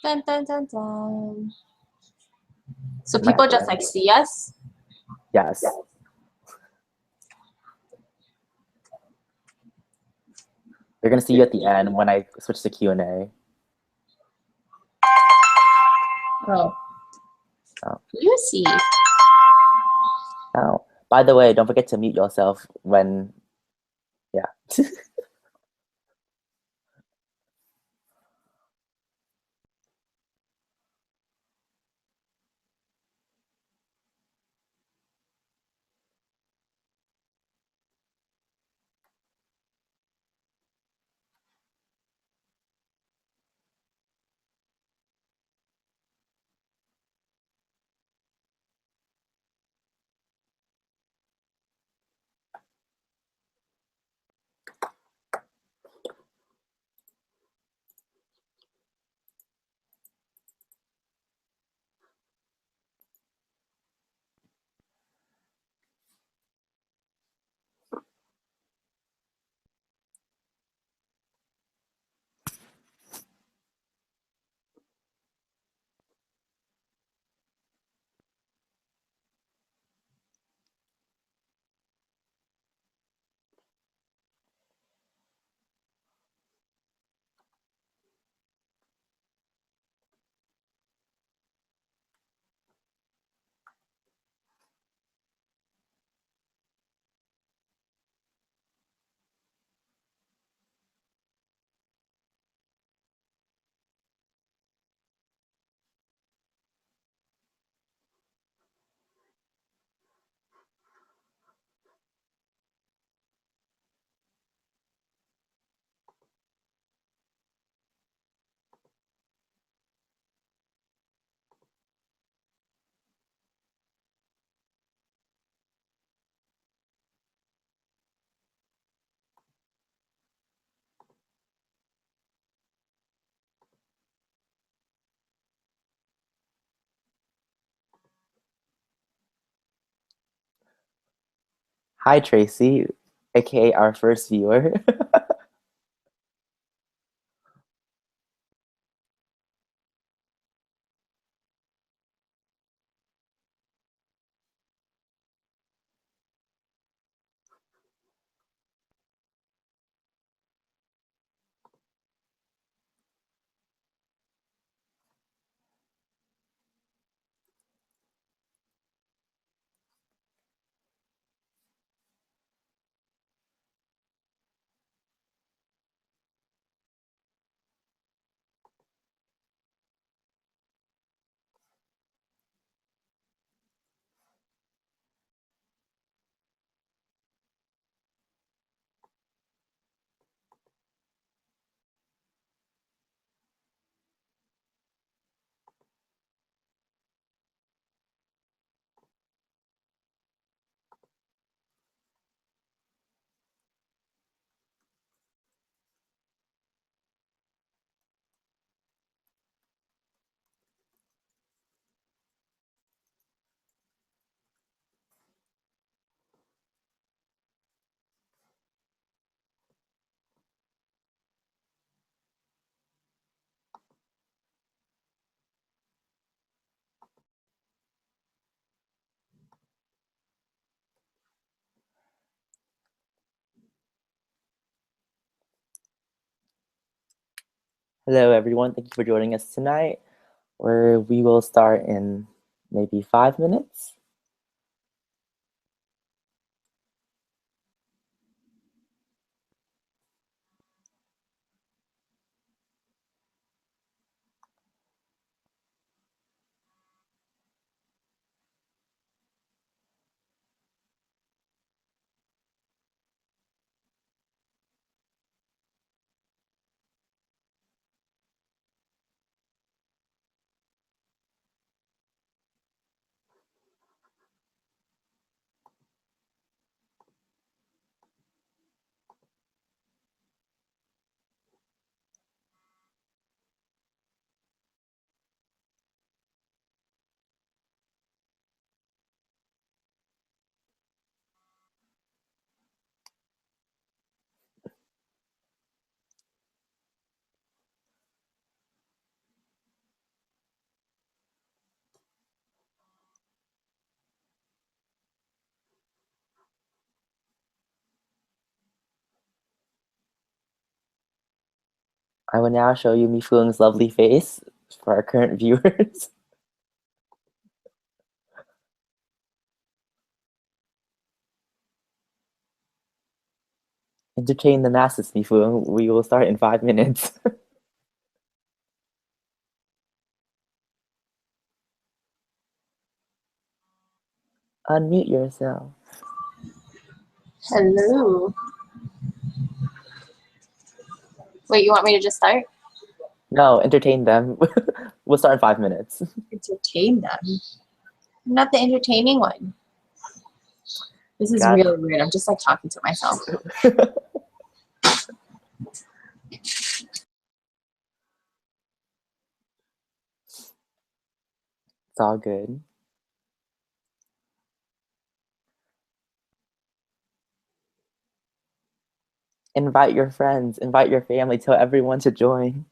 Dun, dun, dun, dun. So It might people just happen. like see us? Yes. They're gonna see you at the end when I switch to Q&A. Oh. Oh. You see. Oh. By the way, don't forget to mute yourself when, yeah. Hi, Tracy, aka our first viewer. Hello, everyone. Thank you for joining us tonight, where we will start in maybe 5 minutes. I will now show you Mifung's lovely face for our current viewers. Entertain the masses, Mifung. We will start in 5 minutes. Unmute yourself. Hello. Wait, you want me to just start? No, entertain them. We'll start in 5 minutes. Entertain them. I'm not the entertaining one. This is Got it. really weird. I'm just like talking to myself. It's all good. Invite your friends, invite your family, tell everyone to join.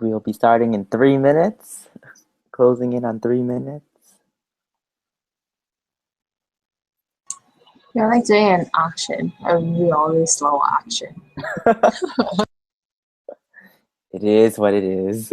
We will be starting in 3 minutes, closing in on 3 minutes. You're like doing an auction, a really slow auction. It is what it is.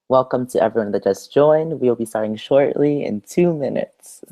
'Welcome to everyone that just joined. We will be starting shortly in 2 minutes.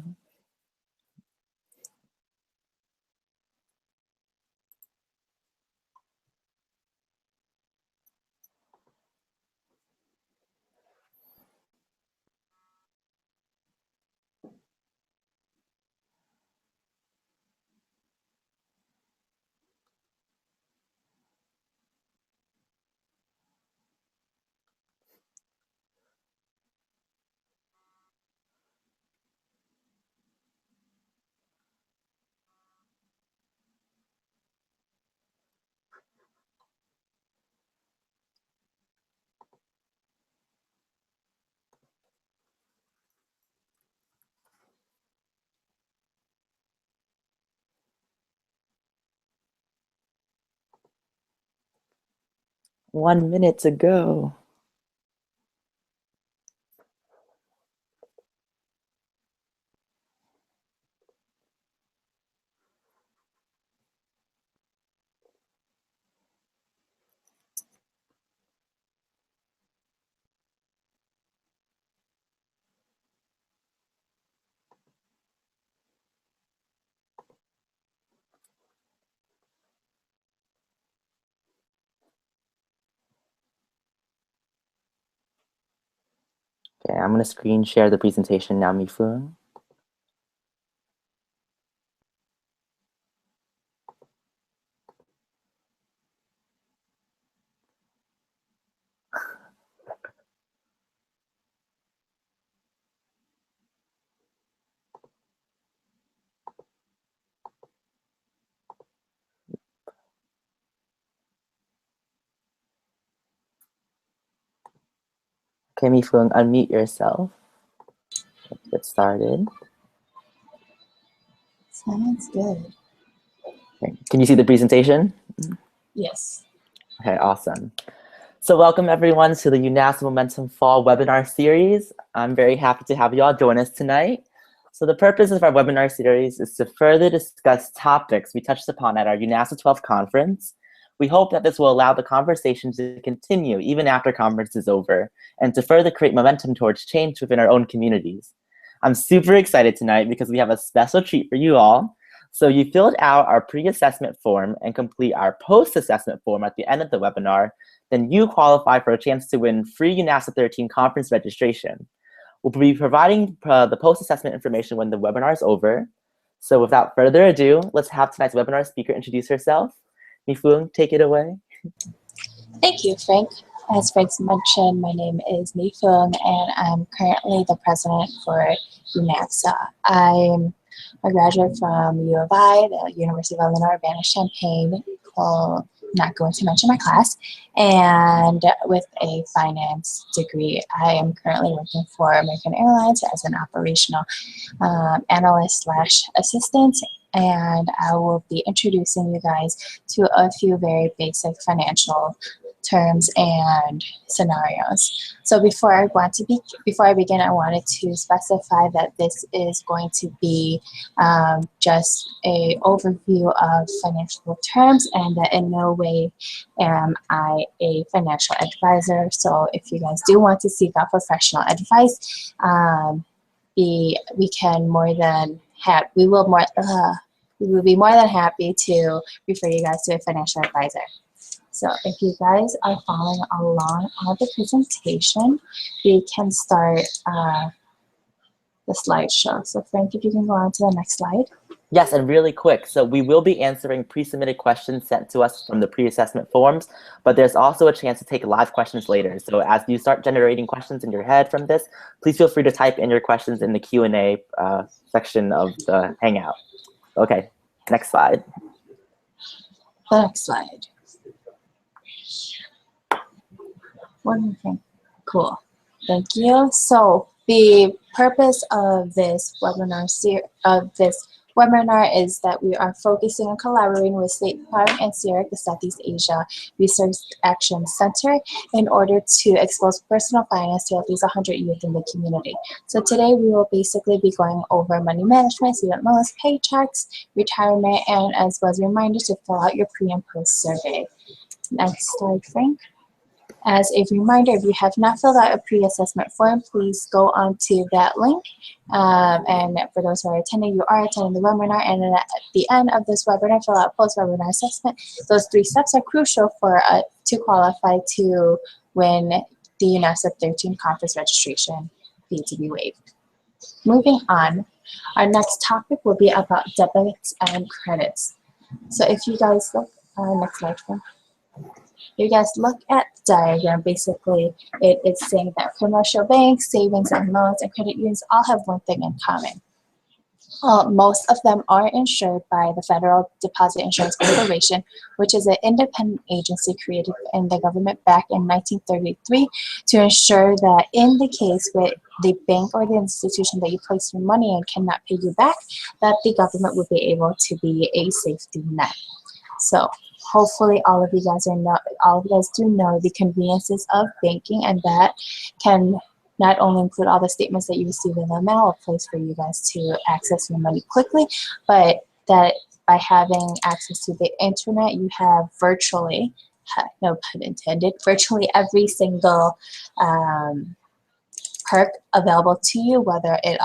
One minute to go. Okay, I'm gonna screen share the presentation now, Mifung. Okay, Mifung, unmute yourself. Let's get started. Sounds good. Okay. Can you see the presentation? Yes. Okay, awesome. So welcome everyone to the UNAS Momentum Fall webinar series. I'm very happy to have you all join us tonight. So the purpose of our webinar series is to further discuss topics we touched upon at our UNASA 12 conference. We hope that this will allow the conversation to continue even after conference is over and to further create momentum towards change within our own communities. I'm super excited tonight because we have a special treat for you all. So you filled out our pre-assessment form and complete our post-assessment form at the end of the webinar, then you qualify for a chance to win free UNASA 13 conference registration. We'll be providing the post-assessment information when the webinar is over. So without further ado, let's have tonight's webinar speaker introduce herself. Mifung, take it away. Thank you, Frank. As Frank mentioned, my name is Mifung, and I'm currently the president for UNASA. I'm a graduate from U of I, the University of Illinois Urbana-Champaign. Well, not going to mention my class, and with a finance degree. I am currently working for American Airlines as an operational analyst / assistant, and I will be introducing you guys to a few very basic financial terms and scenarios. So before I begin, I wanted to specify that this is going to be just a overview of financial terms, and that in no way am I a financial advisor. So if you guys do want to seek out professional advice, we will be more than happy to refer you guys to a financial advisor. So if you guys are following along on the presentation, we can start the slideshow. So Frank, if you can go on to the next slide. Yes, and really quick, so we will be answering pre-submitted questions sent to us from the pre-assessment forms, but there's also a chance to take live questions later. So as you start generating questions in your head from this, please feel free to type in your questions in the Q&A section of the Hangout. Okay, next slide. The next slide. One more thing. Cool. Thank you. So the purpose of this webinar is that we are focusing on collaborating with State Department and SEERC, the Southeast Asia Research Action Center, in order to expose personal finance to at least 100 youth in the community. So today we will basically be going over money management, student loans, paychecks, retirement, and as well as reminders to fill out your pre and post survey. Next slide, Frank. As a reminder, if you have not filled out a pre-assessment form, please go onto that link. And for those who are attending, you are attending the webinar, and then at the end of this webinar, fill out post-webinar assessment. Those 3 steps are crucial for to qualify to win the UNASA 13 conference registration fee to be waived. Moving on, our next topic will be about debits and credits. So if you guys look, next slide, Frank. You guys look at the diagram. Basically, it is saying that commercial banks, savings and loans, and credit unions all have one thing in common. Most of them are insured by the Federal Deposit Insurance Corporation, which is an independent agency created in the government back in 1933 to ensure that in the case where the bank or the institution that you place your money in cannot pay you back, that the government would be able to be a safety net. So hopefully all of you guys do know the conveniences of banking, and that can not only include all the statements that you receive in the mail, a place for you guys to access your money quickly, but that by having access to the internet, you have virtually, no pun intended, virtually every single perk available to you, whether it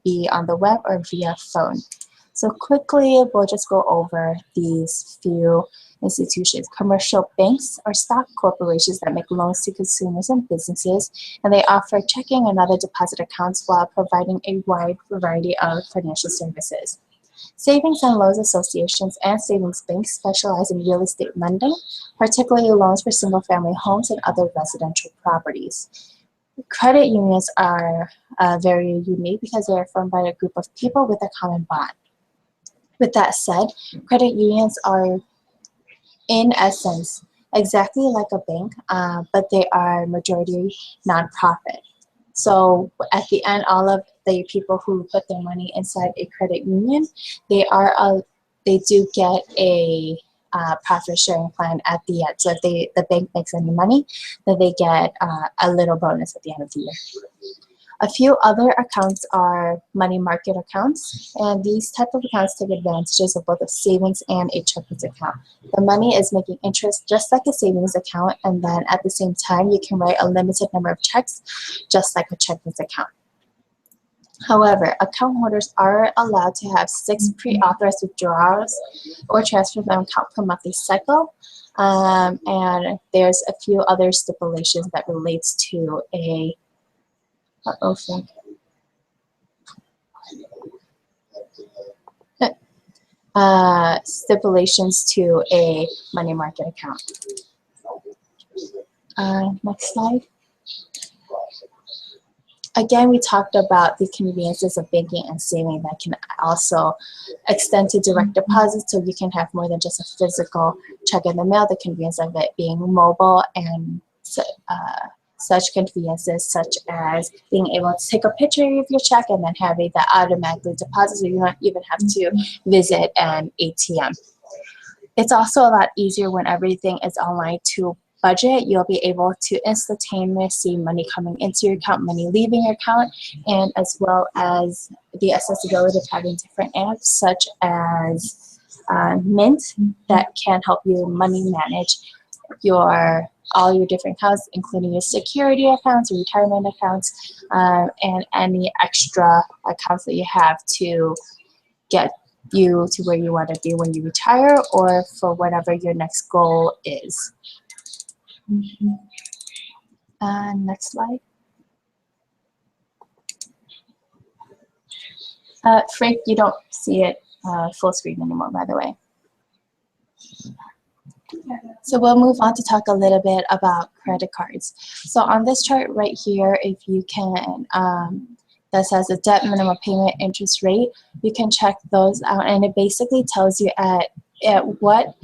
be on the web or via phone. So quickly, we'll just go over these few institutions. Commercial banks are stock corporations that make loans to consumers and businesses, and they offer checking and other deposit accounts while providing a wide variety of financial services. Savings and loans associations and savings banks specialize in real estate lending, particularly loans for single-family homes and other residential properties. Credit unions are very unique because they are formed by a group of people with a common bond. With that said, credit unions are, in essence, exactly like a bank, but they are majority nonprofit. So at the end, all of the people who put their money inside a credit union, they do get a profit sharing plan at the end. So if the bank makes any money, then they get a little bonus at the end of the year. A few other accounts are money market accounts, and these type of accounts take advantages of both a savings and a checking account. The money is making interest just like a savings account, and then at the same time, you can write a limited number of checks just like a checking account. However, account holders are allowed to have 6 pre-authorized withdrawals or transfers from account per monthly cycle, and there's a few other stipulations that relates to a stipulations to a money market account. Next slide. Again, we talked about the conveniences of banking and saving that can also extend to direct deposits, so you can have more than just a physical check in the mail, the convenience of it being mobile, and such conveniences such as being able to take a picture of your check and then having that automatically deposited, so you don't even have to visit an ATM. It's also a lot easier when everything is online to budget. You'll be able to instantaneously see money coming into your account, money leaving your account, and as well as the accessibility of having different apps such as Mint that can help you money manage all your different accounts, including your security accounts, your retirement accounts, and any extra accounts that you have to get you to where you want to be when you retire or for whatever your next goal is. Next slide. Frank, you don't see it full screen anymore, by the way. So we'll move on to talk a little bit about credit cards. So on this chart right here, if you can, that says the debt minimum payment interest rate, you can check those out, and it basically tells you at what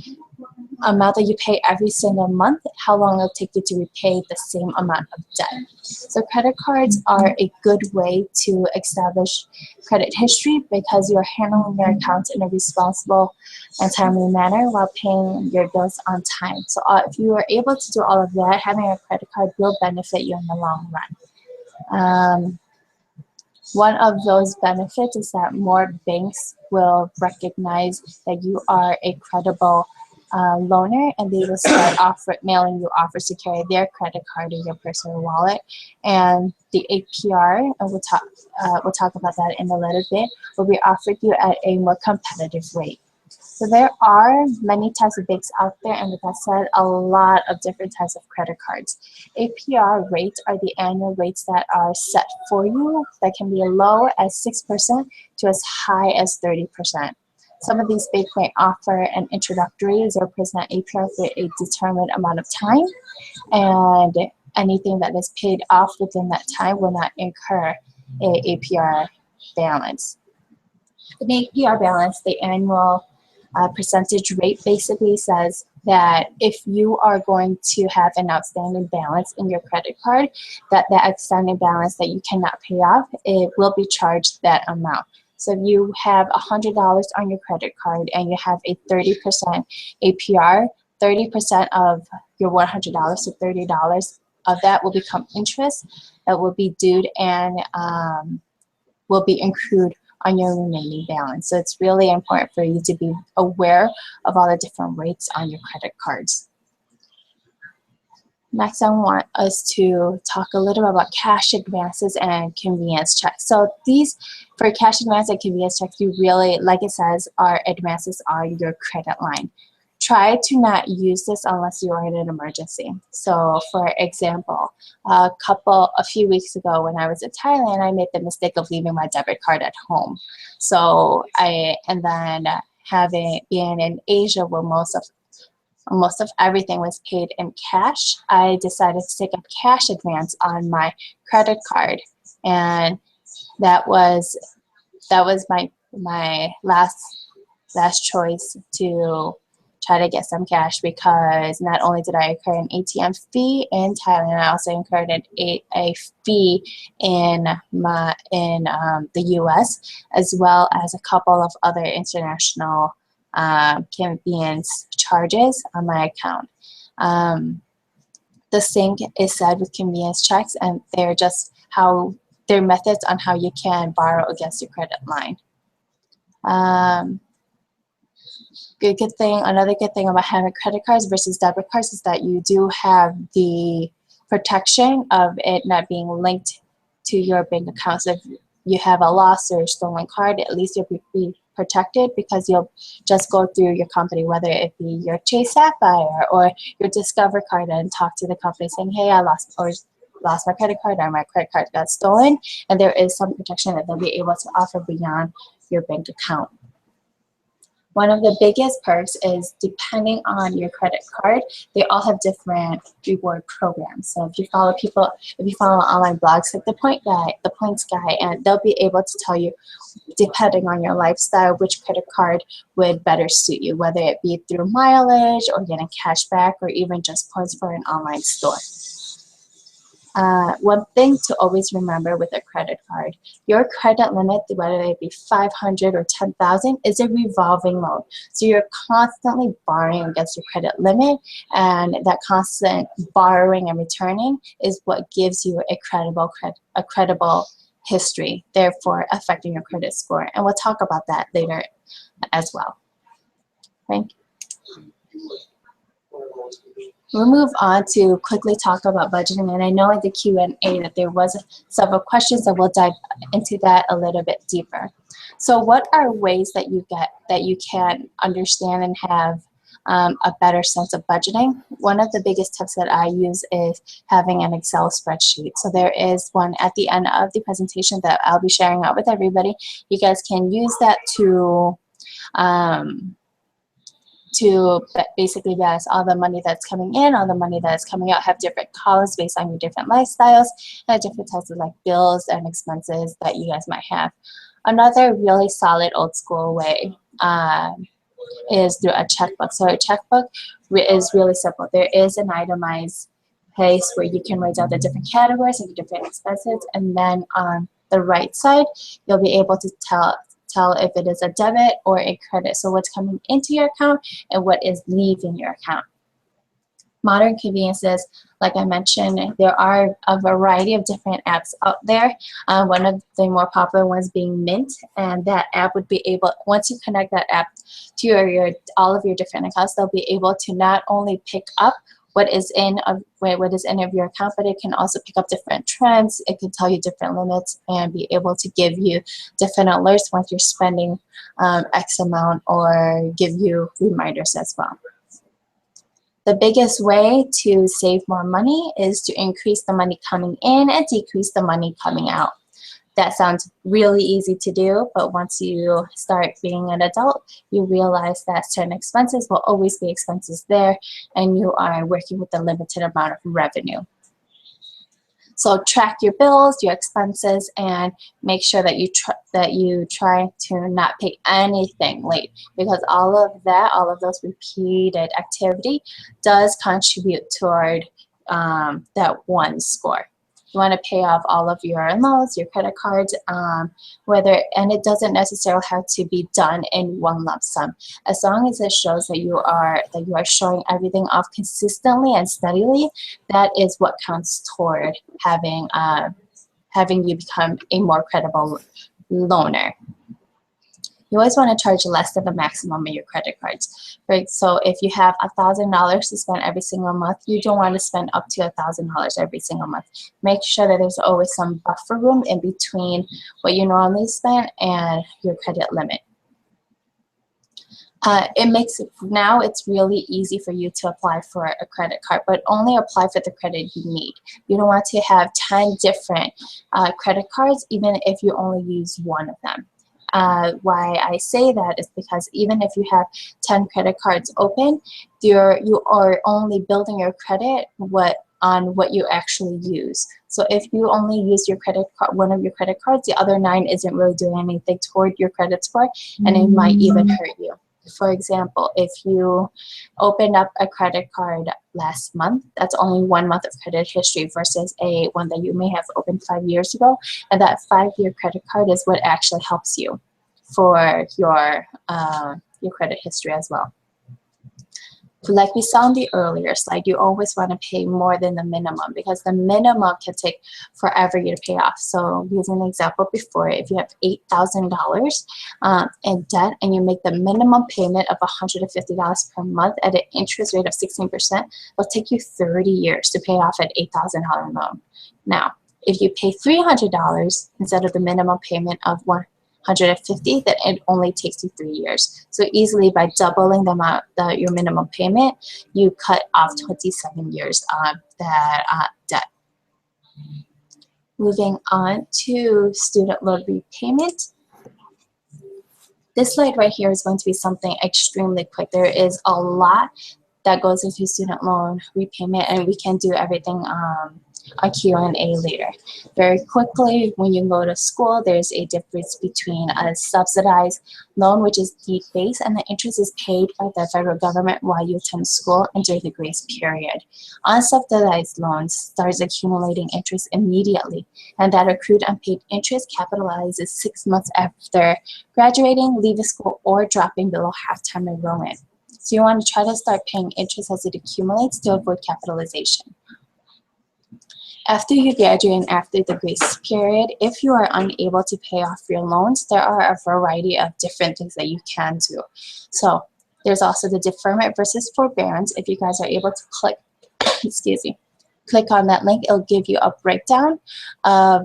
amount that you pay every single month, how long it'll take you to repay the same amount of debt. So credit cards are a good way to establish credit history because you're handling your accounts in a responsible and timely manner while paying your bills on time. So if you are able to do all of that, having a credit card will benefit you in the long run. One of those benefits is that more banks will recognize that you are a credible loaner, and they will start mailing you offers to carry their credit card in your personal wallet. And the APR, and we'll talk about that in a little bit, will be offered you at a more competitive rate. So there are many types of banks out there, and with that said, a lot of different types of credit cards. APR rates are the annual rates that are set for you that can be as low as 6% to as high as 30%. Some of these banks may offer an introductory 0% APR for a determined amount of time, and anything that is paid off within that time will not incur an APR balance. The APR balance, the annual percentage rate, basically says that if you are going to have an outstanding balance in your credit card, that outstanding balance that you cannot pay off, it will be charged that amount. So if you have $100 on your credit card and you have a 30% APR, 30% of your $100, so $30 of that will become interest that will be due and will be accrued on your remaining balance. So it's really important for you to be aware of all the different rates on your credit cards. Next, I want us to talk a little bit about cash advances and convenience checks. So these, for cash advance and convenience checks, you really, like it says, are advances on your credit line. Try to not use this unless you are in an emergency. So for example, a few weeks ago when I was in Thailand, I made the mistake of leaving my debit card at home. So and then being in Asia where most of everything was paid in cash, I decided to take a cash advance on my credit card, and that was my last choice to try to get some cash, because not only did I incur an ATM fee in Thailand, I also incurred a fee in the U.S., as well as a couple of other international convenience charges on my account. The same is said with convenience checks, and they're just their methods on how you can borrow against your credit line. Another good thing about having credit cards versus debit cards is that you do have the protection of it not being linked to your bank account. So if you have a lost or stolen card, at least you'll be protected, because you'll just go through your company, whether it be your Chase Sapphire or your Discover card, and talk to the company saying, hey, I lost my credit card, or my credit card got stolen, and there is some protection that they'll be able to offer beyond your bank account. One of the biggest perks is, depending on your credit card, they all have different reward programs. So if you follow online blogs like the Points Guy, and they'll be able to tell you, depending on your lifestyle, which credit card would better suit you, whether it be through mileage or getting cash back, or even just points for an online store. One thing to always remember with a credit card, your credit limit, whether it be 500 or 10,000, is a revolving loan. So you're constantly borrowing against your credit limit, and that constant borrowing and returning is what gives you a credible history, therefore affecting your credit score. And we'll talk about that later as well. Thank you. We'll move on to quickly talk about budgeting, and I know in the Q&A that there was several questions, and we'll dive into that a little bit deeper. So what are ways that you can understand and have a better sense of budgeting? One of the biggest tips that I use is having an Excel spreadsheet. So there is one at the end of the presentation that I'll be sharing out with everybody. You guys can use that to basically balance all the money that's coming in, all the money that's coming out, have different columns based on your different lifestyles, and different types of like bills and expenses that you guys might have. Another really solid old school way is through a checkbook. So a checkbook is really simple. There is an itemized place where you can write down the different categories and different expenses, and then on the right side, you'll be able to tell if it is a debit or a credit. So what's coming into your account and what is leaving your account. Modern conveniences, like I mentioned, there are a variety of different apps out there. One of the more popular ones being Mint, and that app would be able, once you connect that app to all of your different accounts, they'll be able to not only pick up what is in of your account, but it can also pick up different trends. It can tell you different limits and be able to give you different alerts once you're spending X amount, or give you reminders as well. The biggest way to save more money is to increase the money coming in and decrease the money coming out. That sounds really easy to do, but once you start being an adult, you realize that certain expenses will always be expenses there, and you are working with a limited amount of revenue. So track your bills, your expenses, and make sure that you try to not pay anything late, because all of those repeated activity does contribute toward that one score. You want to pay off all of your loans, your credit cards, and it doesn't necessarily have to be done in one lump sum. As long as it shows that you are showing everything off consistently and steadily, that is what counts toward having you become a more credible loaner. You always want to charge less than the maximum of your credit cards. Right? So if you have $1,000 to spend every single month, you don't want to spend up to $1,000 every single month. Make sure that there's always some buffer room in between what you normally spend and your credit limit. Now it's really easy for you to apply for a credit card, but only apply for the credit you need. You don't want to have 10 different credit cards, even if you only use one of them. Why I say that is because even if you have 10 credit cards open, you are only building your credit on what you actually use. So if you only use your one of your credit cards, the other 9 isn't really doing anything toward your credit score, and it might even hurt you. For example, if you opened up a credit card last month, that's only 1 month of credit history versus a one that you may have opened 5 years ago. And that 5-year credit card is what actually helps you for your credit history as well. Like we saw on the earlier slide, you always want to pay more than the minimum because the minimum can take forever you to pay off. So using the example before, if you have $8,000 in debt and you make the minimum payment of $150 per month at an interest rate of 16%, it'll take you 30 years to pay off an $8,000 loan. Now, if you pay $300 instead of the minimum payment of $150, then it only takes you 3 years. So easily by doubling the amount your minimum payment, you cut off 27 years of that debt. Moving on to student loan repayment. This slide right here is going to be something extremely quick. There is a lot that goes into student loan repayment, and we can do everything on Q&A later. Very quickly, when you go to school, there's a difference between a subsidized loan, which is deed-based, and the interest is paid by the federal government while you attend school and during the grace period. Unsubsidized loans starts accumulating interest immediately, and that accrued unpaid interest capitalizes 6 months after graduating, leaving school, or dropping below half-time enrollment. So you want to try to start paying interest as it accumulates to avoid capitalization. After you graduate and after the grace period, if you are unable to pay off your loans, there are a variety of different things that you can do. So there's also the deferment versus forbearance. If you guys are able to click, click on that link, it'll give you a breakdown of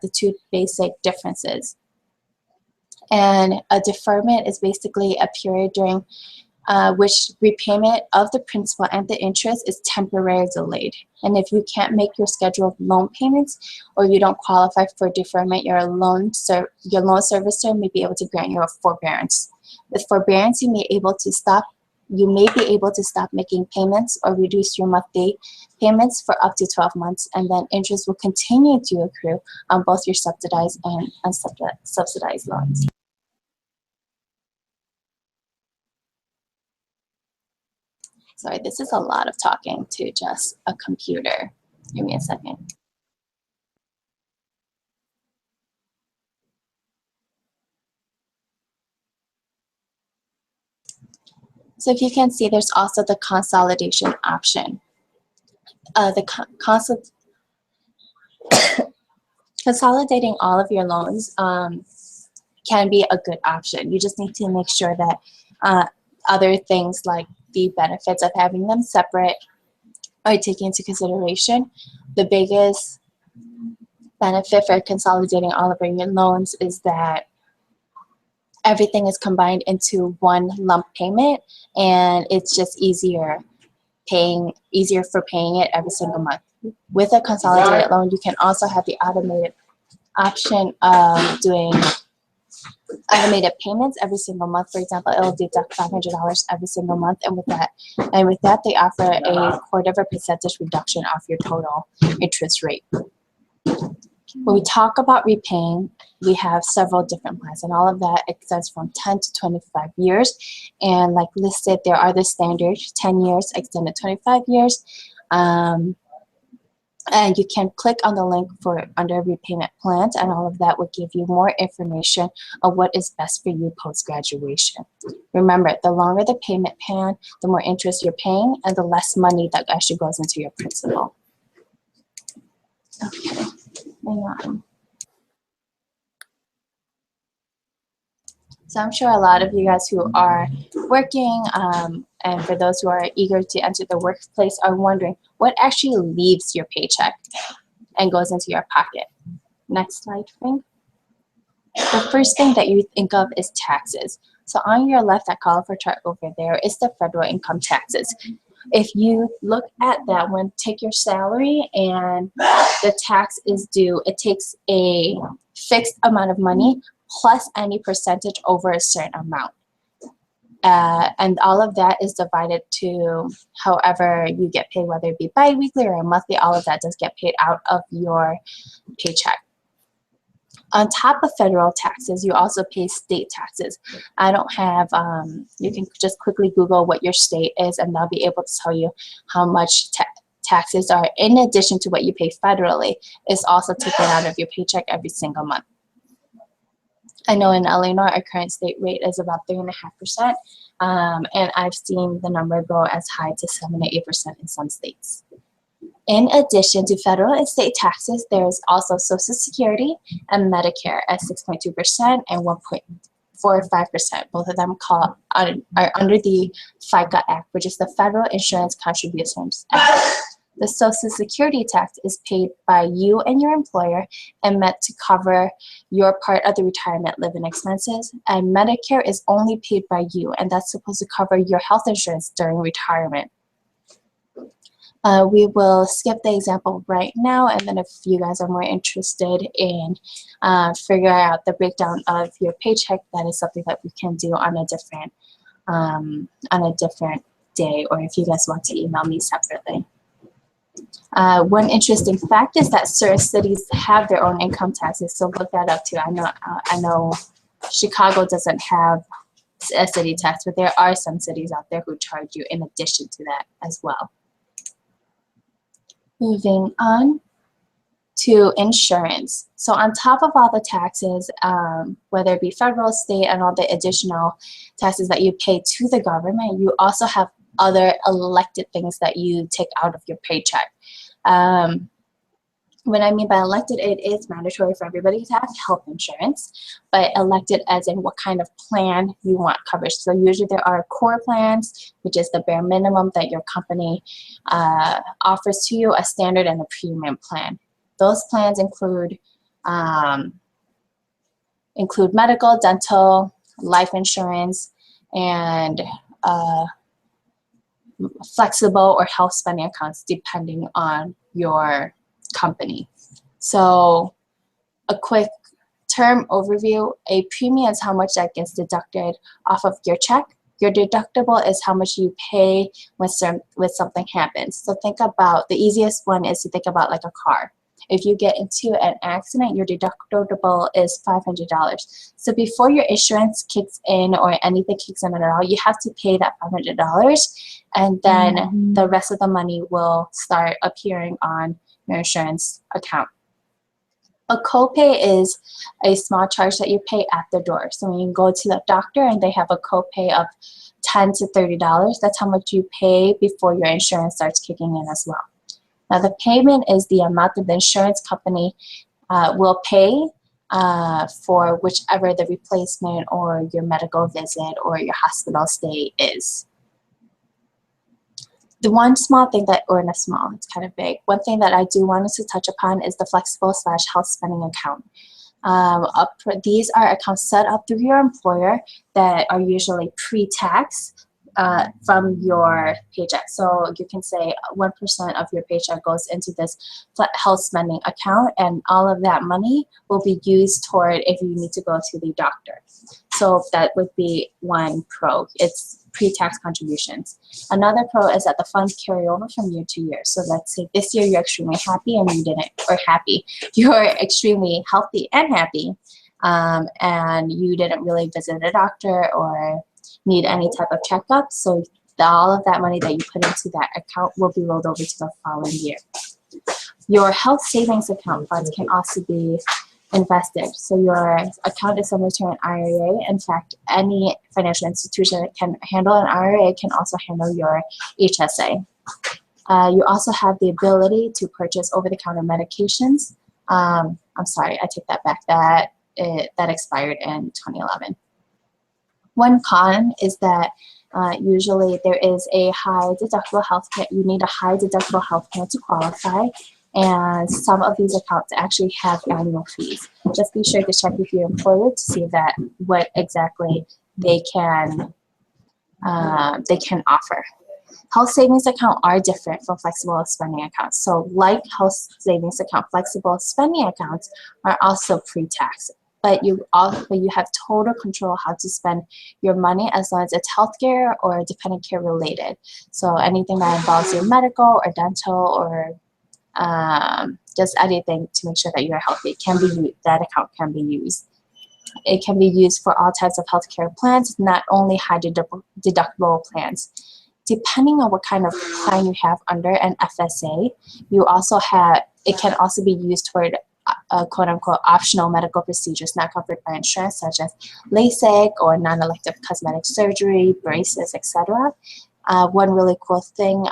the two basic differences. And a deferment is basically a period during which repayment of the principal and the interest is temporarily delayed. And if you can't make your scheduled loan payments or you don't qualify for deferment, your loan servicer may be able to grant you a forbearance. With forbearance, you may be able to stop making payments or reduce your monthly payments for up to 12 months, and then interest will continue to accrue on both your subsidized and unsubsidized loans. Sorry, this is a lot of talking to just a computer. Give me a second. So if you can see, there's also the consolidation option. Consolidating all of your loans can be a good option. You just need to make sure that other things like the benefits of having them separate are taken into consideration. The biggest benefit for consolidating all of your loans is that everything is combined into one lump payment, and it's just easier for paying it every single month. With a consolidated loan, you can also have the automated option of doing automated payments every single month. For example, it'll deduct $500 every single month, and with that, they offer a 0.25% reduction off your total interest rate. When we talk about repaying, we have several different plans, and all of that extends from 10 to 25 years. And like listed, there are the standard 10 years, extended 25 years. And you can click on the link for under repayment plans, and all of that will give you more information on what is best for you post-graduation. Remember, the longer the payment plan, the more interest you're paying, and the less money that actually goes into your principal. Okay, hang on. So I'm sure a lot of you guys who are working and for those who are eager to enter the workplace are wondering what actually leaves your paycheck and goes into your pocket. Next slide, please. The first thing that you think of is taxes. So on your left, that colorful chart over there is the federal income taxes. If you look at that one, take your salary and the tax is due. It takes a fixed amount of money plus any percentage over a certain amount. And all of that is divided to however you get paid, whether it be bi-weekly or monthly, all of that does get paid out of your paycheck. On top of federal taxes, you also pay state taxes. I don't have, you can just quickly Google what your state is, and they'll be able to tell you how much taxes are in addition to what you pay federally. Is also taken out of your paycheck every single month. I know in Illinois, our current state rate is about 3.5%, and I've seen the number go as high to 7 to 8% in some states. In addition to federal and state taxes, there's also Social Security and Medicare at 6.2% and 1.45%. Both of them are under the FICA Act, which is the Federal Insurance Contributions Act. The Social Security tax is paid by you and your employer and meant to cover your part of the retirement living expenses. And Medicare is only paid by you, and that's supposed to cover your health insurance during retirement. We will skip the example right now, and then if you guys are more interested in figuring out the breakdown of your paycheck, that is something that we can do on a different day, or if you guys want to email me separately. One interesting fact is that certain cities have their own income taxes, so look that up too. I know Chicago doesn't have a city tax, but there are some cities out there who charge you in addition to that as well. Moving on to insurance. So on top of all the taxes, whether it be federal, state, and all the additional taxes that you pay to the government, you also have other elected things that you take out of your paycheck. What I mean by elected, it is mandatory for everybody to have health insurance, but elected as in what kind of plan you want coverage. So usually there are core plans, which is the bare minimum that your company offers to you, a standard and a premium plan. Those plans include medical, dental, life insurance, and flexible or health spending accounts depending on your company. So a quick term overview, a premium is how much that gets deducted off of your check. Your deductible is how much you pay when something happens. So think about, the easiest one is to think about like a car. If you get into an accident, your deductible is $500. So before your insurance kicks in or anything kicks in at all, you have to pay that $500, and then the rest of the money will start appearing on your insurance account. A copay is a small charge that you pay at the door. So when you go to the doctor and they have a copay of $10 to $30, that's how much you pay before your insurance starts kicking in as well. Now the payment is the amount that the insurance company will pay for whichever the replacement or your medical visit or your hospital stay is. The one small thing that, or not small, it's kind of big, one thing that I do want us to touch upon is the flexible/health spending account. These are accounts set up through your employer that are usually pre-tax from your paycheck. So you can say 1% of your paycheck goes into this health spending account, and all of that money will be used toward if you need to go to the doctor. So that would be one pro. It's pre-tax contributions. Another pro is that the funds carry over from year to year. So let's say this year you're extremely happy and you didn't, or happy, you're extremely healthy and happy, and you didn't really visit a doctor or need any type of checkup. So all of that money that you put into that account will be rolled over to the following year. Your health savings account funds can also be invested. So your account is similar to an IRA. In fact, any financial institution that can handle an IRA can also handle your HSA. You also have the ability to purchase over-the-counter medications. I'm sorry, I take that back. That expired in 2011. One con is that usually there is a high deductible health care. You need a high deductible health care to qualify, and some of these accounts actually have annual fees. Just be sure to check with your employer to see that what exactly they can offer. Health savings accounts are different from flexible spending accounts. So like health savings account, flexible spending accounts are also pre-tax. But you have total control how to spend your money as long as it's healthcare or dependent care related. So anything that involves your medical or dental or just anything to make sure that you're healthy can be that account can be used. It can be used for all types of healthcare plans, not only high deductible plans. Depending on what kind of plan you have under an FSA, it can also be used toward quote unquote optional medical procedures not covered by insurance, such as LASIK or non-elective cosmetic surgery, braces, etc. One really cool thing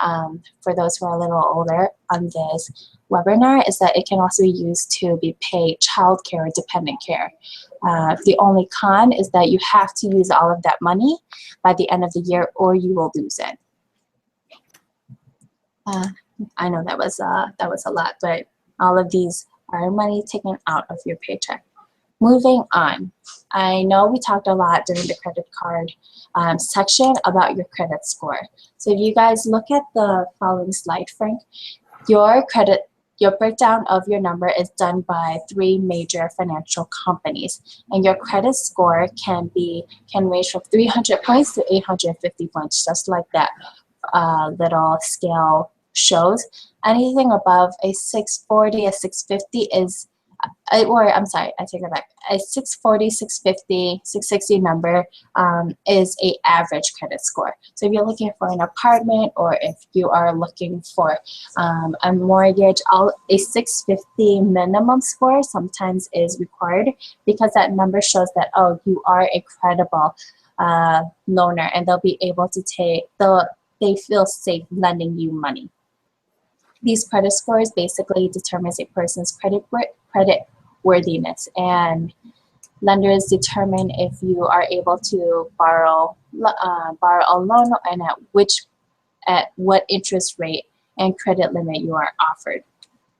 for those who are a little older on this webinar is that it can also be used to be paid child care or dependent care. The only con is that you have to use all of that money by the end of the year or you will lose it. I know that was a lot, but all of these are money taken out of your paycheck. Moving on, I know we talked a lot during the credit card section about your credit score. So if you guys look at the following slide, Frank, your breakdown of your number is done by 3 major financial companies, and your credit score can range from 300 points to 850 points, just like that little scale shows. Anything above a 640, a 650 is, or I'm sorry, I take it back. A 640, 650, 660 number is a average credit score. So if you're looking for an apartment or if you are looking for a mortgage, a 650 minimum score sometimes is required because that number shows that, oh, you are a credible loaner and they'll be able to they feel safe lending you money. These credit scores basically determines a person's credit worthiness, and lenders determine if you are able to borrow a loan and at what interest rate and credit limit you are offered.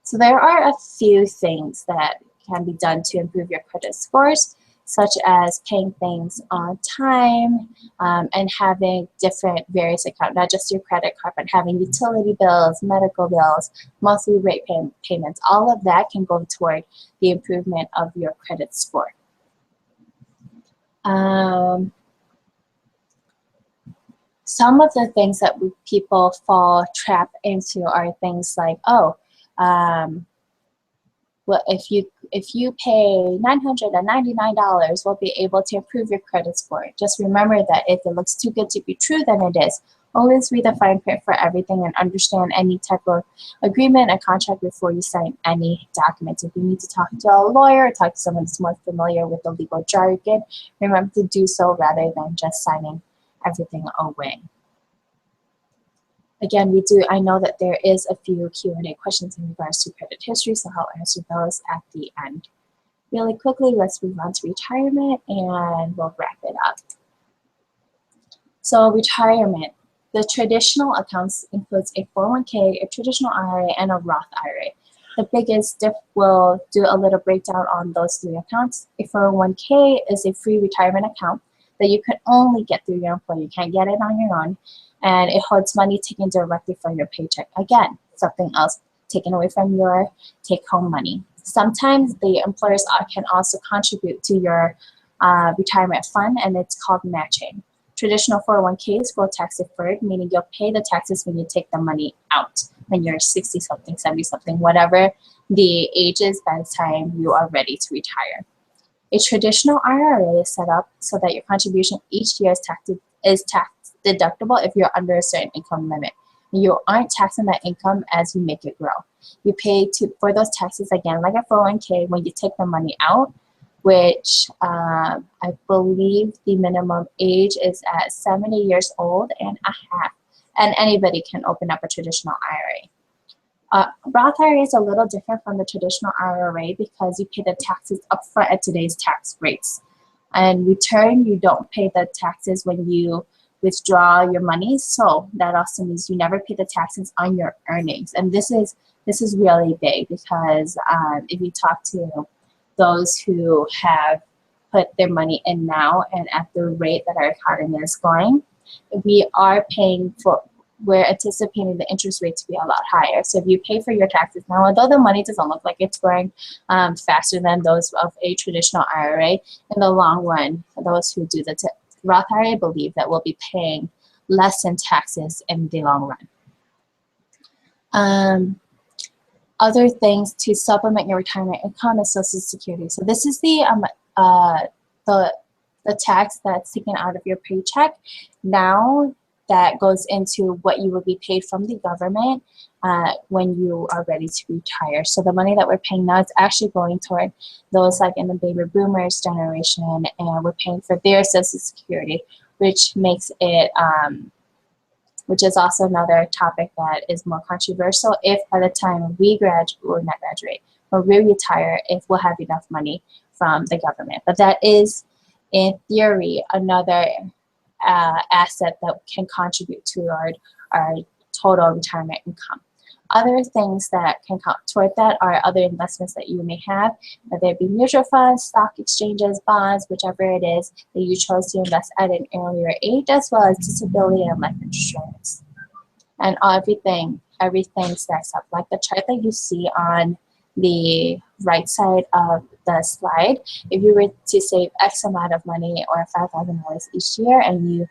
So there are a few things that can be done to improve your credit scores, such as paying things on time and having different various accounts, not just your credit card, but having utility bills, medical bills, monthly rate payments. All of that can go toward the improvement of your credit score. Some of the things that people trap into are things like, well, if you pay $999, we'll be able to improve your credit score. Just remember that if it looks too good to be true, then it is. Always read the fine print for everything and understand any type of agreement and contract before you sign any documents. If you need to talk to a lawyer or talk to someone that's more familiar with the legal jargon, remember to do so rather than just signing everything away. Again, I know that there is a few Q&A questions in regards to credit history, so I'll answer those at the end. Really quickly, let's move on to retirement and we'll wrap it up. So retirement, the traditional accounts includes a 401k, a traditional IRA, and a Roth IRA. The biggest diff will do a little breakdown on those 3 accounts. A 401k is a free retirement account that you can only get through your employer. You can't get it on your own. And it holds money taken directly from your paycheck. Again, something else taken away from your take-home money. Sometimes the employers can also contribute to your retirement fund, and it's called matching. Traditional 401ks go tax deferred, meaning you'll pay the taxes when you take the money out, when you're 60-something, 70-something, whatever the age is by the time you are ready to retire. A traditional IRA is set up so that your contribution each year is tax deductible if you're under a certain income limit. You aren't taxing that income as you make it grow. You pay for those taxes again, like a 401k, when you take the money out, which I believe the minimum age is at 70 years old and a half, and anybody can open up a traditional IRA. Roth IRA is a little different from the traditional IRA because you pay the taxes upfront at today's tax rates. In return, you don't pay the taxes when you withdraw your money, so that also means you never pay the taxes on your earnings. And this is really big because if you talk to those who have put their money in now and at the rate that our economy is going, we're anticipating the interest rate to be a lot higher. So if you pay for your taxes now, although the money doesn't look like it's growing faster than those of a traditional IRA, in the long run, for those who do the Roth IRA believe that we'll be paying less in taxes in the long run. other things to supplement your retirement income is Social Security. So this is the tax that's taken out of your paycheck now that goes into what you will be paid from the government when you are ready to retire. So the money that we're paying now is actually going toward those like in the baby boomers generation, and we're paying for their Social Security, which makes it which is also another topic that is more controversial. If by the time we graduate, or not graduate, or we retire, if we'll have enough money from the government. But that is, in theory, another asset that can contribute toward our total retirement income. Other things that can count toward that are other investments that you may have, whether it be mutual funds, stock exchanges, bonds, whichever it is that you chose to invest at an earlier age, as well as disability and life insurance. And everything stacks up. Like the chart that you see on the right side of the slide, if you were to save X amount of money or $5,000 each year, and you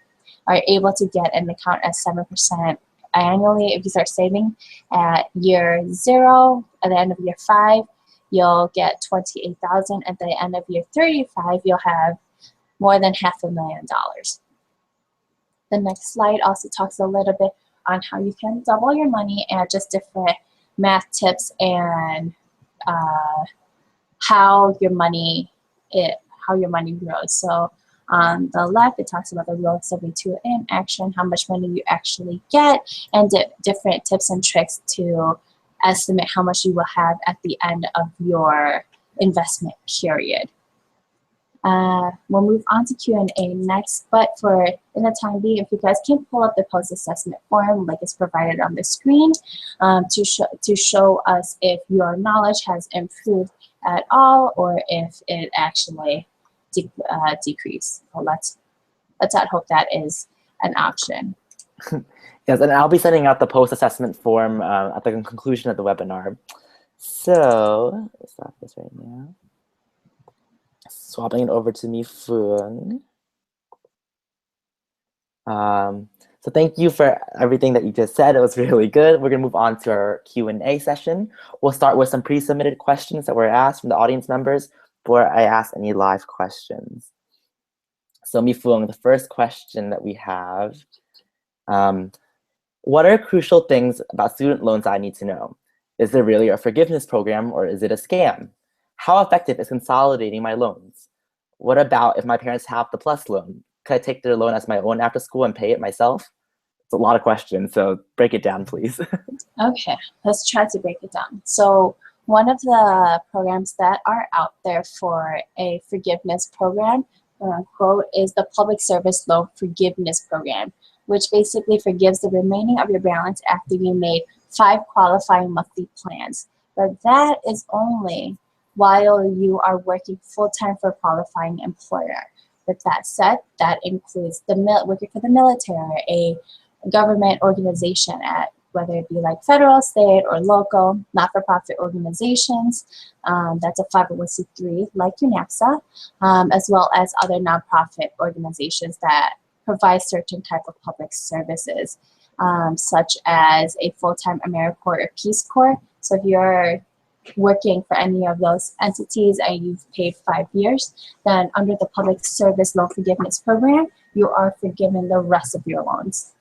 are able to get an account at 7% annually, if you start saving at year 0, at the end of year 5, you'll get $28,000. At the end of year 35, you'll have more than $500,000. The next slide also talks a little bit on how you can double your money and just different math tips and how your money grows. So on the left, it talks about the Rule of 72 in action, how much money you actually get, and different tips and tricks to estimate how much you will have at the end of your investment period. We'll move on to Q&A next, but in the time being, if you guys can pull up the post-assessment form like it's provided on the screen to show us if your knowledge has improved at all or if it actually decreased. So let's hope that is an option. Yes, and I'll be sending out the post-assessment form at the conclusion of the webinar. So let's stop this right now. Swapping it over to Mi-Phuong. So thank you for everything that you just said. It was really good. We're going to move on to our Q&A session. We'll start with some pre-submitted questions that were asked from the audience members before I ask any live questions. So Mi-Phuong, the first question that we have, what are crucial things about student loans I need to know? Is there really a forgiveness program or is it a scam? How effective is consolidating my loans? What about if my parents have the PLUS loan? Could I take their loan as my own after school and pay it myself? It's a lot of questions, so break it down, please. Okay, let's try to break it down. So one of the programs that are out there for a forgiveness program, quote unquote, is the Public Service Loan Forgiveness Program, which basically forgives the remaining of your balance after you made 5 qualifying monthly plans. But that is only while you are working full-time for a qualifying employer. With that said, that includes working for the military, a government organization at whether it be like federal, state, or local, not-for-profit organizations. That's a 501c3 like UNAPSA, as well as other nonprofit organizations that provide certain type of public services, such as a full-time AmeriCorps or Peace Corps. So if you're working for any of those entities and you've paid 5 years, then under the Public Service Loan Forgiveness Program, you are forgiven the rest of your loans.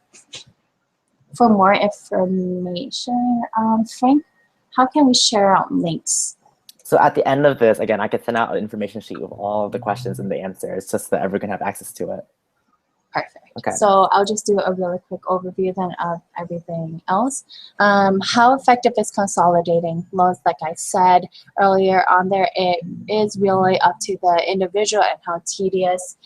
For more information, Frank, how can we share out links? So at the end of this, again, I could send out an information sheet with all of the questions and the answers just so that everyone can have access to it. Perfect. Okay. So I'll just do a really quick overview then of everything else. How effective is consolidating loans? Like I said earlier on there, it is really up to the individual and how tedious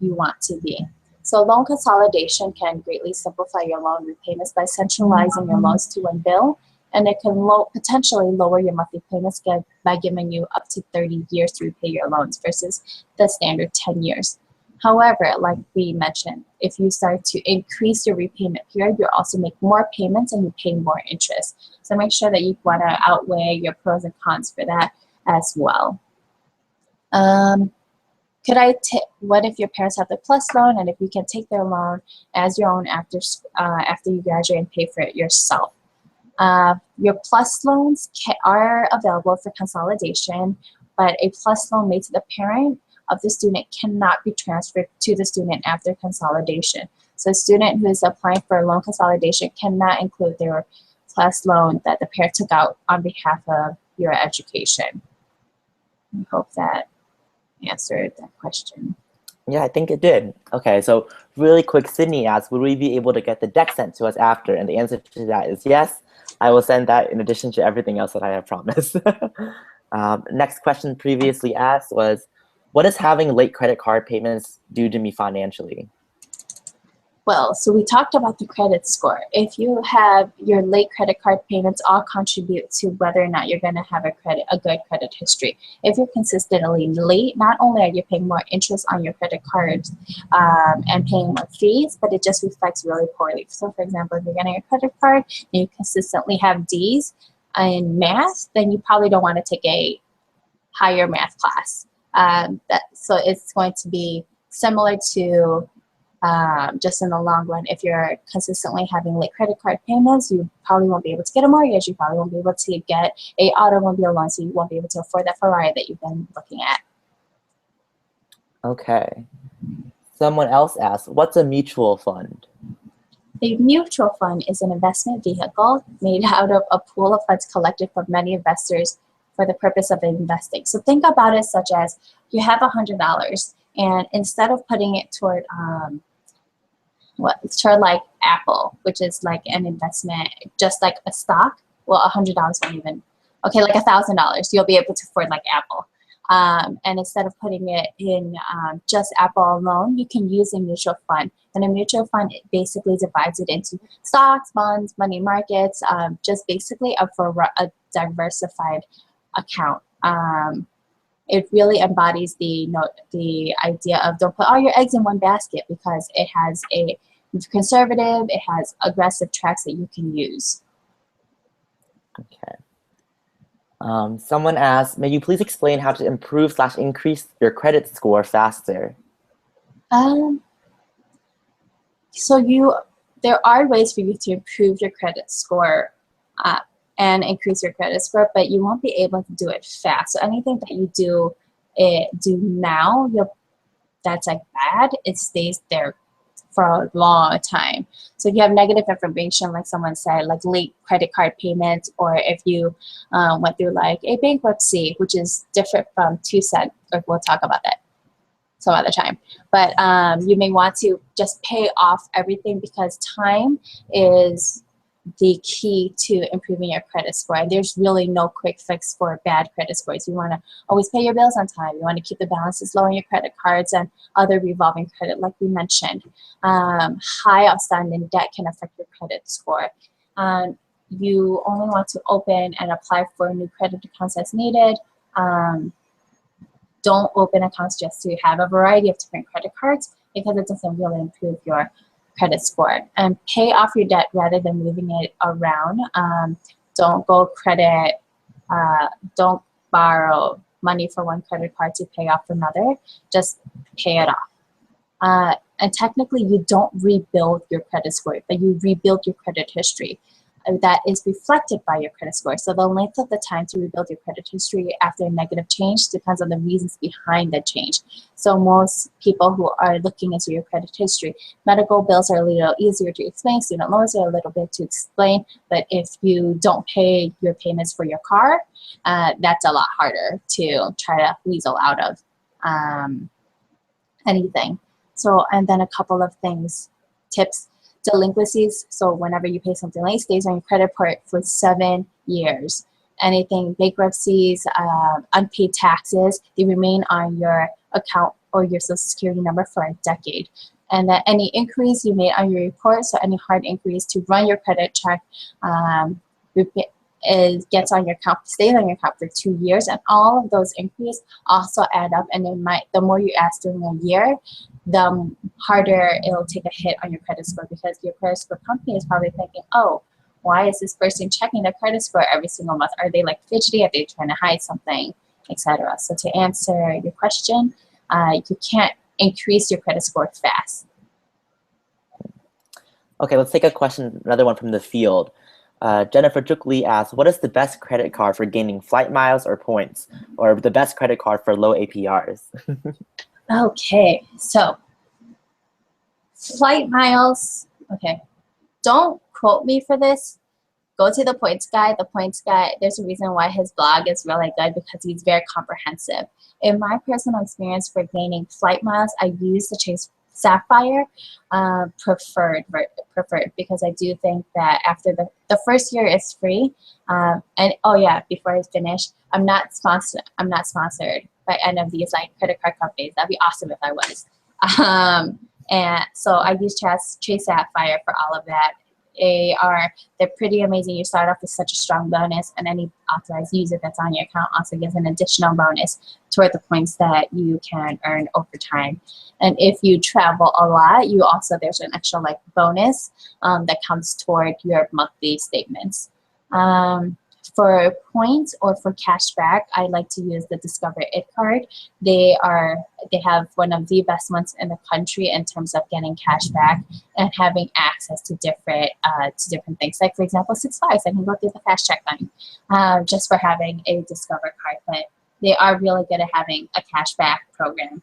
you want to be. So loan consolidation can greatly simplify your loan repayments by centralizing your loans to one bill, and it can potentially lower your monthly payments by giving you up to 30 years to repay your loans versus the standard 10 years. However, like we mentioned, if you start to increase your repayment period, you also make more payments and you pay more interest. So make sure that you want to outweigh your pros and cons for that as well. What if your parents have the PLUS loan and if you can take their loan as your own after you graduate and pay for it yourself? Your PLUS loans are available for consolidation, but a PLUS loan made to the parent of the student cannot be transferred to the student after consolidation. So a student who is applying for a loan consolidation cannot include their PLUS loan that the parent took out on behalf of your education. I hope that answered that question. Yeah, I think it did. Okay, so really quick, Sydney asked, would we be able to get the deck sent to us after? And the answer to that is yes. I will send that in addition to everything else that I have promised. Next question previously asked was, what does having late credit card payments do to me financially? Well, so we talked about the credit score. If you have your late credit card payments, all contribute to whether or not you're going to have a good credit history. If you're consistently late, not only are you paying more interest on your credit cards and paying more fees, but it just reflects really poorly. So, for example, if you're getting a credit card and you consistently have D's in math, then you probably don't want to take a higher math class. So it's going to be similar to just in the long run. If you're consistently having late credit card payments, you probably won't be able to get a mortgage. You probably won't be able to get a automobile loan, so you won't be able to afford that Ferrari that you've been looking at. Okay. Someone else asked, what's a mutual fund? A mutual fund is an investment vehicle made out of a pool of funds collected from many investors for the purpose of investing. So think about it such as you have $100, and instead of putting it toward like Apple, which is like an investment, just like a stock. Well, $100 won't even. Okay, like $1,000, you'll be able to afford like Apple. And instead of putting it in just Apple alone, you can use a mutual fund. And a mutual fund, it basically divides it into stocks, bonds, money markets, just basically a diversified account. It really embodies the idea of don't put all your eggs in one basket, because it has a conservative, it has aggressive tracks that you can use. Okay. Someone asked, may you please explain how to improve / increase your credit score faster? There are ways for you to improve your credit score and increase your credit score, but you won't be able to do it fast. So anything that you do now, that's like bad, it stays there for a long time. So if you have negative information, like someone said, like late credit card payments, or if you went through like a bankruptcy, which is different from TwoCent, or we'll talk about that some other time. But you may want to just pay off everything, because time is the key to improving your credit score. And there's really no quick fix for bad credit scores. You want to always pay your bills on time. You want to keep the balances low on your credit cards and other revolving credit, like we mentioned. High outstanding debt can affect your credit score. You only want to open and apply for new credit accounts as needed. Don't open accounts just to have a variety of different credit cards, because it doesn't really improve your credit score. And pay off your debt rather than moving it around. Don't borrow money for one credit card to pay off another. Just pay it off. And technically, you don't rebuild your credit score, but you rebuild your credit history. That is reflected by your credit score. So the length of the time to rebuild your credit history after a negative change depends on the reasons behind the change. So most people who are looking into your credit history, medical bills are a little easier to explain, student loans are a little bit to explain, but if you don't pay your payments for your car, that's a lot harder to try to weasel out of anything. So, and then a couple of tips. Delinquencies, so whenever you pay something late, stays on your credit report for 7 years. Anything, bankruptcies, unpaid taxes, they remain on your account or your social security number for a decade. And that any increase you made on your report, so any hard increase to run your credit check, gets on your account, stays on your account for 2 years, and all of those increases also add up, and the more you ask during a year, the harder it'll take a hit on your credit score, because your credit score company is probably thinking, oh, why is this person checking their credit score every single month? Are they like fidgety? Are they trying to hide something, etc.? So to answer your question, you can't increase your credit score fast. Okay, let's take a question, another one from the field. Jennifer Jukley asks, what is the best credit card for gaining flight miles or points, or the best credit card for low APRs? Okay, so flight miles. Okay, don't quote me for this. Go to the Points Guy. The Points Guy, there's a reason why his blog is really good because he's very comprehensive. In my personal experience for gaining flight miles, I use the Chase Sapphire preferred because I do think that after the first year is free. And oh yeah, before I finish, I'm not sponsored by any of these like credit card companies. That'd be awesome if I was. And so I use Chase Sapphire for all of that. They're pretty amazing. You start off with such a strong bonus, and any authorized user that's on your account also gives an additional bonus toward the points that you can earn over time. And if you travel a lot, there's an extra like bonus that comes toward your monthly statements. For points or for cash back, I like to use the Discover It card. They have one of the best ones in the country in terms of getting cash back and having access to different things. Like for example, Six Flags, I can go through the fast check line just for having a Discover card. But they are really good at having a cash back program.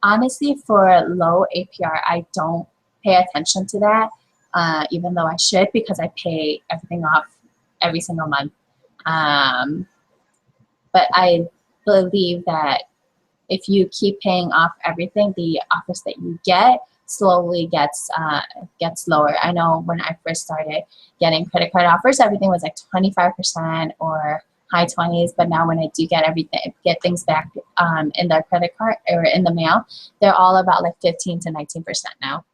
Honestly, for low APR, I don't pay attention to that, even though I should, because I pay everything off every single month. But I believe that if you keep paying off everything, the offers that you get slowly gets lower. I know when I first started getting credit card offers, everything was like 25% or high 20s, but now when I do get things back in the credit card or in the mail, they're all about like 15 to 19% now.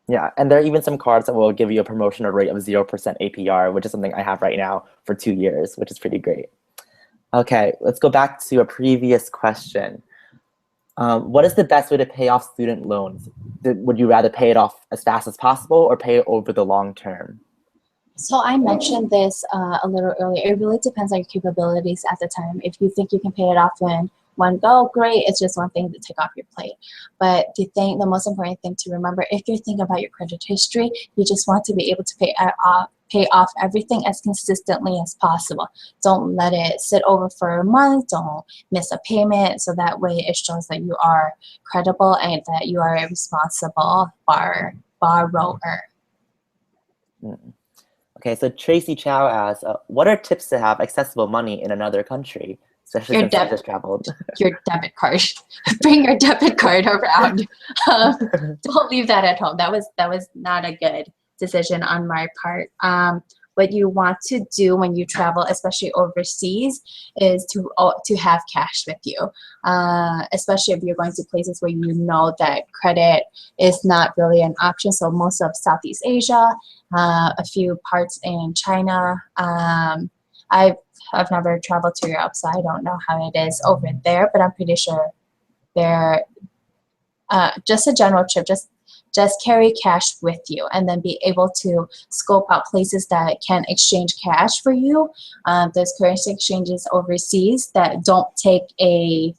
Yeah, and there are even some cards that will give you a promotional rate of 0% APR, which is something I have right now for 2 years, which is pretty great. Okay, let's go back to a previous question. What is the best way to pay off student loans? Would you rather pay it off as fast as possible or pay it over the long term? So I mentioned this a little earlier. It really depends on your capabilities at the time. If you think you can pay it off in one go, great. It's just one thing to take off your plate. But the most important thing to remember, if you're thinking about your credit history, you just want to be able to pay off everything as consistently as possible. Don't let it sit over for a month. Don't miss a payment. So that way it shows that you are credible and that you are a responsible borrower. Okay, so Tracy Chow asks, what are tips to have accessible money in another country? Especially since I just traveled. Your debit card. Bring your debit card around. Don't leave that at home. That was not a good decision on my part. What you want to do when you travel, especially overseas, is to have cash with you. Especially if you're going to places where you know that credit is not really an option. So most of Southeast Asia, a few parts in China. I've never traveled to Europe, so I don't know how it is over there, but I'm pretty sure they're just a general trip. Just carry cash with you and then be able to scope out places that can exchange cash for you. There's currency exchanges overseas that don't take a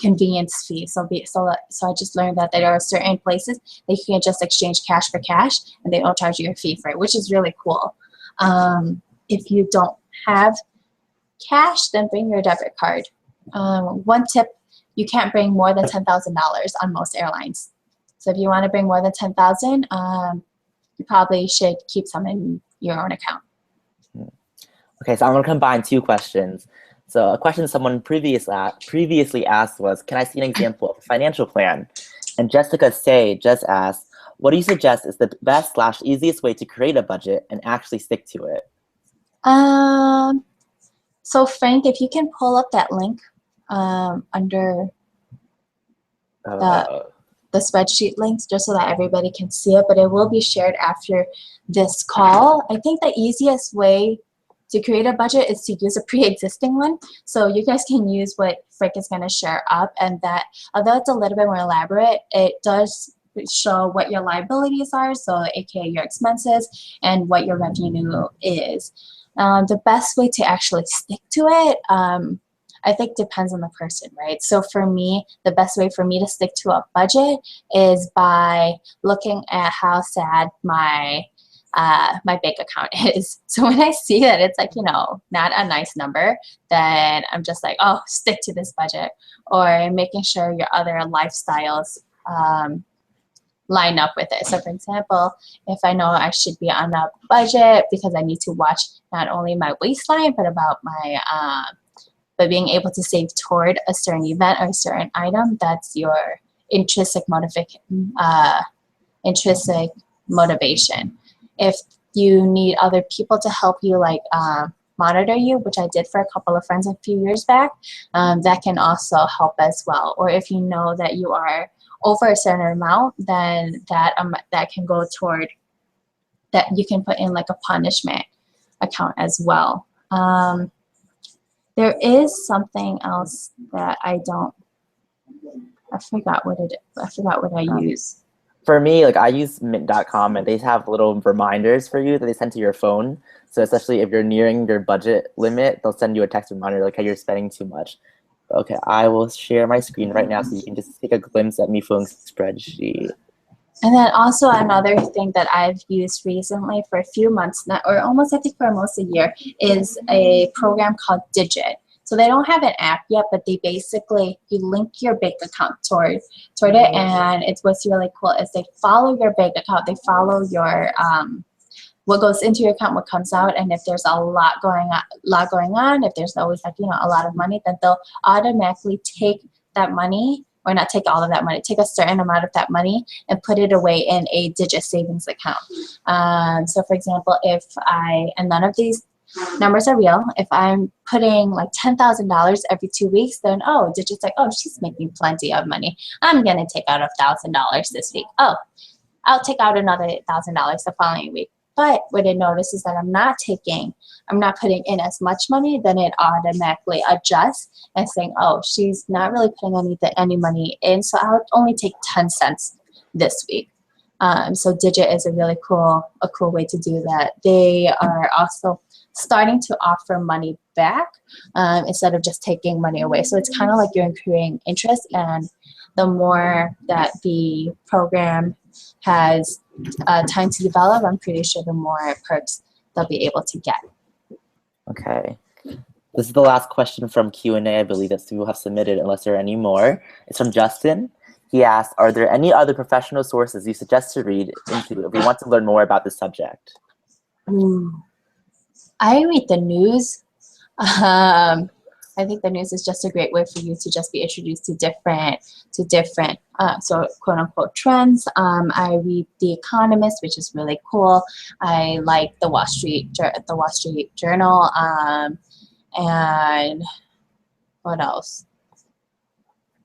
convenience fee. So I just learned that there are certain places that you can just exchange cash for cash and they don't charge you a fee for it, which is really cool. If you don't have cash, then bring your debit card. One tip, you can't bring more than $10,000 on most airlines. So if you want to bring more than $10,000, you probably should keep some in your own account. Okay, so I'm going to combine two questions. So a question someone previously asked was, can I see an example of a financial plan? And Jessica Say just asked, what do you suggest is the best/easiest way to create a budget and actually stick to it? So Frank, if you can pull up that link under the spreadsheet links, just so that everybody can see it, but it will be shared after this call. I think the easiest way to create a budget is to use a pre-existing one. So you guys can use what Frank is going to share up, and that, although it's a little bit more elaborate, it does show what your liabilities are, so aka your expenses, and what your revenue is. The best way to actually stick to it, I think depends on the person, right? So for me, the best way for me to stick to a budget is by looking at how sad my my bank account is. So when I see that it's like, not a nice number, then I'm just like, oh, stick to this budget. Or making sure your other lifestyles line up with it. So for example, if I know I should be on a budget because I need to watch not only my waistline, but about my, but being able to save toward a certain event or a certain item, that's your intrinsic motivation. If you need other people to help you, like monitor you, which I did for a couple of friends a few years back, that can also help as well. Or if you know that you are over a certain amount, then that can go toward that. You can put in like a punishment account as well. There is something else that I forgot what I use. For me, like I use mint.com, and they have little reminders for you that they send to your phone. So especially if you're nearing your budget limit, they'll send you a text reminder like, hey, you're spending too much. Okay, I will share my screen right now so you can just take a glimpse at Mi Phuong's spreadsheet. And then also another thing that I've used recently for a few months now, or almost I think for almost a year, is a program called Digit. So they don't have an app yet, but they basically, you link your bank account toward it, and it's what's really cool is they follow your bank account, they follow your what goes into your account, what comes out, and if there's a lot going on, if there's always like a lot of money, then they'll automatically take that money, or not take all of that money, take a certain amount of that money and put it away in a Digit savings account. So for example, and none of these numbers are real, if I'm putting like $10,000 every 2 weeks, then Digit's like, oh, she's making plenty of money, I'm gonna take out $1,000 this week. Oh, I'll take out another $1,000 the following week. But when it notices that I'm not putting in as much money, then it automatically adjusts and saying, oh, she's not really putting any money in, so I'll only take 10 cents this week. So Digit is a really cool way to do that. They are also starting to offer money back instead of just taking money away. So it's kind of like you're accruing interest, and the more that the program has time to develop, I'm pretty sure the more perks they'll be able to get. Okay. This is the last question from Q&A, I believe, that you have submitted, unless there are any more. It's from Justin. He asked, are there any other professional sources you suggest to read into if we want to learn more about this subject? I read the news. I think the news is just a great way for you to just be introduced to different so quote unquote trends. I read The Economist, which is really cool. I like the Wall Street Journal. And what else?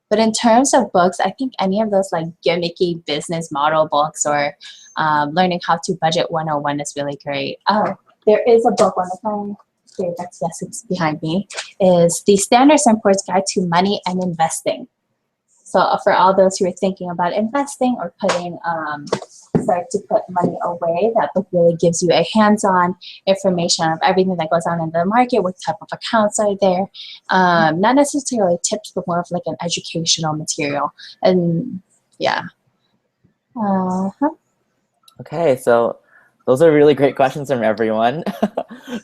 But in terms of books, I think any of those like gimmicky business model books, or learning how to budget 101 is really great. Oh, there is a book, one of my favorites, yes, it's behind me, is The Standard & Poor's Guide to Money and Investing. So for all those who are thinking about investing or start to put money away, that book really gives you a hands-on information of everything that goes on in the market, what type of accounts are there. Not necessarily tips, but more of like an educational material. And yeah. Okay, so those are really great questions from everyone.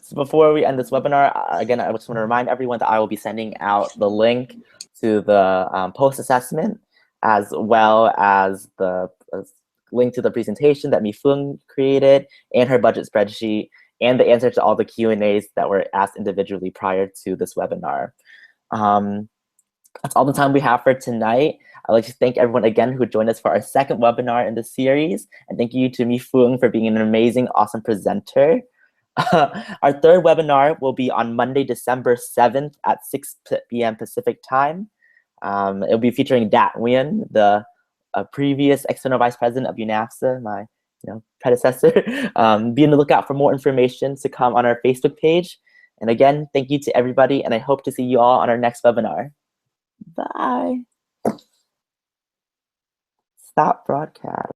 So before we end this webinar, again, I just want to remind everyone that I will be sending out the link to the post-assessment, as well as the link to the presentation that Mi Phuong created, and her budget spreadsheet, and the answer to all the Q&As that were asked individually prior to this webinar. That's all the time we have for tonight. I'd like to thank everyone again who joined us for our second webinar in the series. And thank you to Mi Phuong for being an amazing, awesome presenter. Our third webinar will be on Monday, December 7th at 6 p.m. Pacific time. It'll be featuring Dat Nguyen, the previous external vice president of UNAFSA, my predecessor. Be on the lookout for more information to come on our Facebook page. And again, thank you to everybody, and I hope to see you all on our next webinar. Bye. Stop broadcast.